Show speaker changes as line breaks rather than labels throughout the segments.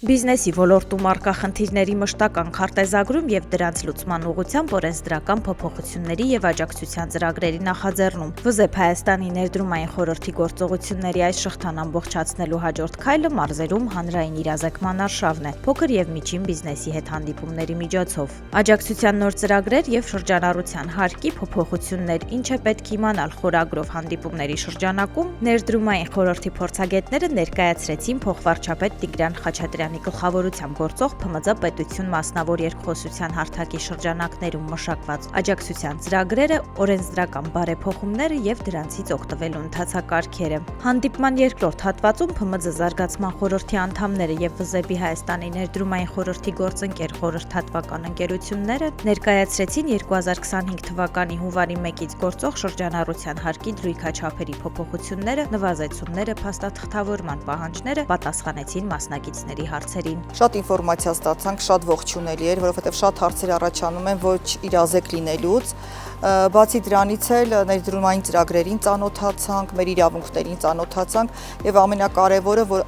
Բիզնեսի ոլորտում առկա խնդիրների մշտական քարտեզագրում եւ դրանց լուծման ուղղությամբ օրենսդրական փոփոխությունների եւ աջակցության ծրագրերի նախաձեռնում։ ՎԶԵՊ Հայաստանի ներդրումային խորհրդի գործողությունների այս շղթան ամբողջացնելու հաջորդ քայլը մարզերում հանրային իրազեկման արշավն է, փոքր եւ միջին բիզնեսի հետ հանդիպումների միջոցով։ Աջակցության նոր ծրագրեր եւ շրջանառության հարկի փոփոխություններ, ինչ է պետք իմանալ խորագրով հանդիպումների շրջանակում, ներդրումային խորհրդի փորձագետները ներկայացրեցին փոխվարչապետ Տիգրան Խաչատրյանի գլխավորությամբ գործող ՓՄԾ պետություն մասնավոր երկխոսության հարթակի շրջանակներում մշակված աջակցության ծրագրերը, օրենսդրական բարեփոխումները եւ դրանցից օգտվելու ընթացակարգերը։ Հանդիպման երկրորդ հատվածում ՓՄԶ զարգացման խորհրդի անդամները եւ ՎԶԵՊ-ի Հայաստանի ներդրումային խորհրդի գործընկեր խորհրդատվական ընկերությունները ներկայացրեցին 2025 թվականի հունվարի 1-ից գործող շրջանառության հարկի դրույքաչափերի փոփոխությունները, նվազեցումները, փաստաթղթավորման պահանջները, պատասխանեցին մասնակիցների հարցերին։
Շատ ինֆորմացիա ստացանք, շատ ողջունելի էր, որովհետև շատ հարցեր առաջանում են ոչ իրազեկ լինելուց։ Բացի դրանից էլ ներդրումային ծրագրերին ծանոթացանք, մեր իրավունքներին ծանոթացանք եւ ամենակարևորը, որ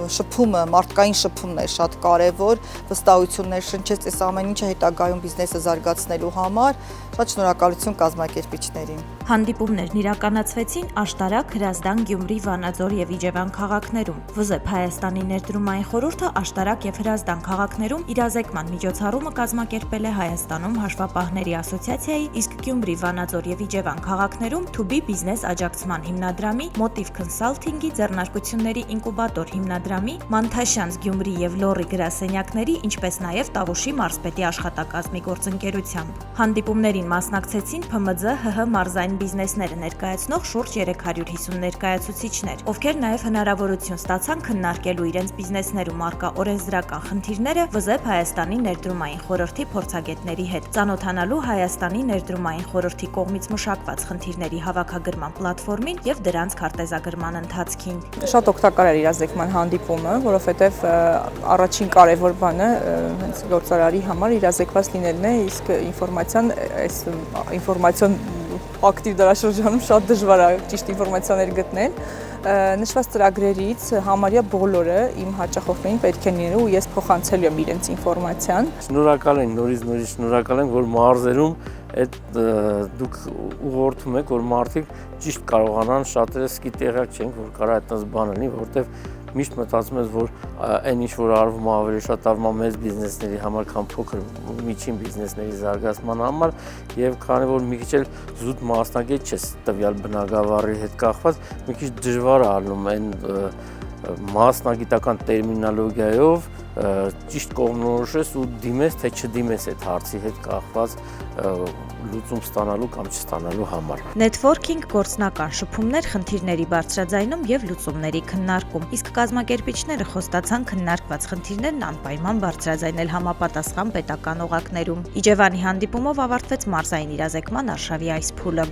շփումը, մարդկային շփումն է շատ կարևոր, վստահություններ շնչեց, այս ամեն ինչը հետագայում բիզնեսը զարգացնելու համար։ Շատ շնորհակալություն կազմակերպիչներին։
Հանդիպումներն իրականացվեցին Աշտարակ, Հրազդան, Գյումրի, Վանաձոր եւ Իջևան քաղաքներում։ ՎԶԵՊ Հայաստանի ներդրումային խորհուրդը Աշտարակ եւ Հրազդան քաղաքներում իրազեկման միջոցառումը կազմակերպել է Հայաստանում Հաշվապահների ասոցիացիայի, իսկ Գյումրի, Վանաձոր եւ Իջևան քաղաքներում To-B բիզնես աջակցման հիմնադրամի, Motiv Consulting-ի, ձեռնարկությունների ինկուբատոր հիմնադրամի, Մանթաշյանց Գյումրի եւ Լոռի գրասենյակների, ինչպես նաեւ Տավուշի մարզպետի աշխատակազմի գործընկերությամբ։ Հանդիպումներին մասնակցեցին ՓՄԶ, ՀՀ մարզային բիզնեսները ներկայացնող շուրջ 350 ներկայացուցիչներ, ովքեր նաև հնարավորություն ստացան քննարկելու իրենց բիզնեսներում առկա օրենսդրական խնդիրները ՎԶԵՊ Հայաստանի ներդրումային խորհրդի փորձագետների հետ, ծանոթանալու Հայաստանի ներդրումային խորհրդի կողմից մշակված խնդիրների հավաքագրման պլատֆորմին եւ դրանց քարտեզագրման ընթացքին։
Շատ օգտակար էր իրազեկման հանդիպումը, որովհետեւ առաջին կարևոր բանը հենց գործարարի համար իրազեկված լինելն է, իսկ ինֆորմացիոն ակտիվ դարաշրջանում շատ դժվար է ճիշտ ինֆորմացիաներ գտնել։ Նշված ծրագրերից համարյա բոլորը իմ հաճախորդներին պետք է լինելու ու ես փոխանցելու եմ իրենց ինֆորմացիան։
Շնորհակալ ենք, նորից շնորհակալ ենք, որ մարզերում այդ դուք ուղղորդում եք, որ մարդիկ ճիշտ կարողանան, շատերս սկի տեղյակ չենք, որ կարա այդպես բան լինի, որտեվ միշտ մտածում ես, որ այն ինչ որ արվում է ավելի շատ արվում է մեծ բիզնեսների համար, քան փոքր միջին բիզնեսների զարգացման համար, եւ քանի որ մի քիչ էլ զուտ մասնագետ չես տվյալ բնագավառի հետ կախված, մի քիչ դժվար է ալնում այն մասնագիտական տերմինոլոգիայով ճիշտ կողմնորոշես ու դիմես թե չդիմես այդ հարցի հետ կախված լուծում ստանալու կամ չստանալու համար։
Նեթվորքինգ, գործնական շփումներ, խնդիրների բարձրաձայնում եւ լուծումների քննարկում։ Իսկ կազմակերպիչները խոստացան քննարկված խնդիրներն անպայման բարձրաձայնել համապատասխան պետական օղակներում։ Իջևանի հանդիպումով ավարտվեց մարզային իրազեկման արշավի այս փուլը։